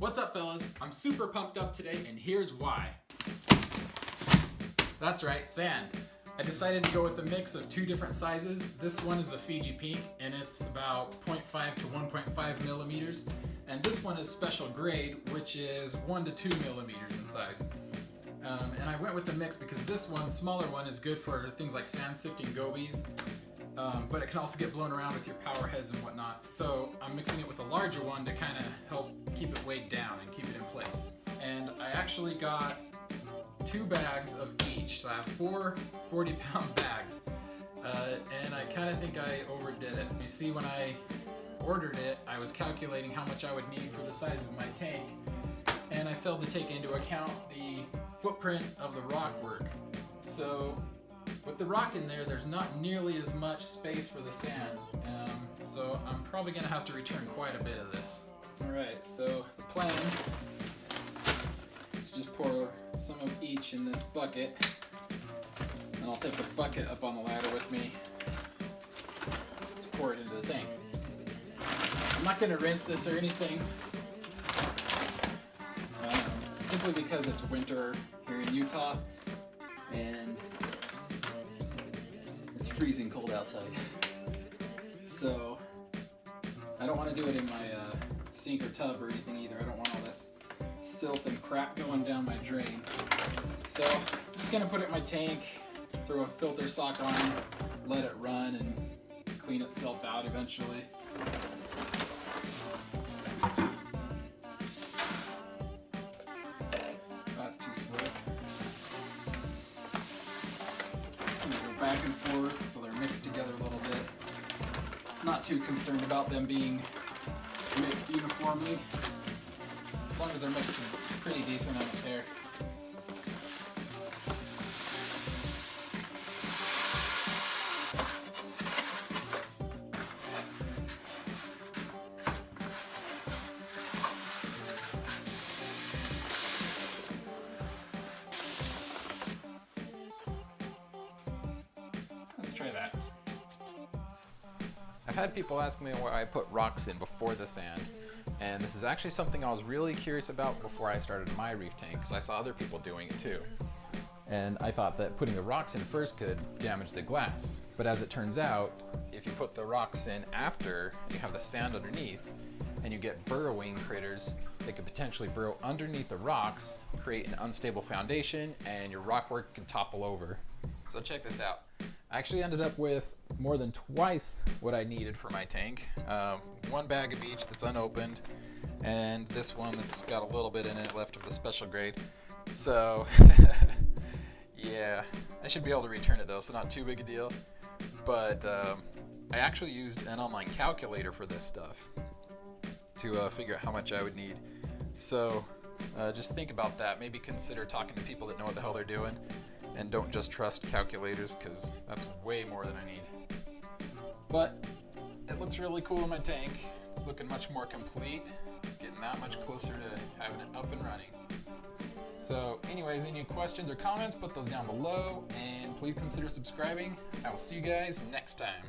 What's up, fellas? I'm super pumped up today, and here's why. That's right, sand. I decided to go with a mix of two different sizes. This one is the Fiji Pink, and it's about 0.5 to 1.5 millimeters. And this one is special grade, which is 1 to 2 millimeters in size. And I went with the mix because this one, smaller one, is good for things like sand sifting gobies, but it can also get blown around with your power heads and whatnot. So I'm mixing it with a larger one to kind of help keep it weighed down and keep it in place. And I actually got 2 bags of each, so I have 4 40-pound bags. And I kind of think I overdid it. You see, when I ordered it, I was calculating how much I would need for the size of my tank, and I failed to take into account the footprint of the rock work. So with the rock in there, there's not nearly as much space for the sand, so I'm probably going to have to return quite a bit of this. Alright, so the plan is just pour some of each in this bucket, and I'll take the bucket up on the ladder with me to pour it into the tank. I'm not going to rinse this or anything, simply because it's winter here in Utah and it's freezing cold outside. So I don't want to do it in my sink or tub or anything either. I don't want all this silt and crap going down my drain. So I'm just going to put it in my tank, throw a filter sock on, let it run and clean itself out eventually. That's too slick. I'm going to go back and forth so they're mixed together a little bit. Not too concerned about them being mixed uniformly, as long as they're mixed in a pretty decent amount of air. Let's try that. I've had people ask me why I put rocks in before the sand, and this is actually something I was really curious about before I started my reef tank, because I saw other people doing it too. And I thought that putting the rocks in first could damage the glass. But as it turns out, if you put the rocks in after and you have the sand underneath, and you get burrowing critters that could potentially burrow underneath the rocks, create an unstable foundation, and your rock work can topple over. So check this out. I actually ended up with more than twice what I needed for my tank. 1 bag of each that's unopened, and this one that's got a little bit in it left of the special grade. So yeah, I should be able to return it though, so not too big a deal. But I actually used an online calculator for this stuff to figure out how much I would need. So just think about that. Maybe consider talking to people that know what the hell they're doing, and don't just trust calculators, because that's way more than I need. But it looks really cool in my tank. It's looking much more complete, getting that much closer to having it up and running. So anyways, any questions or comments, put those down below, and please consider subscribing. I will see you guys next time.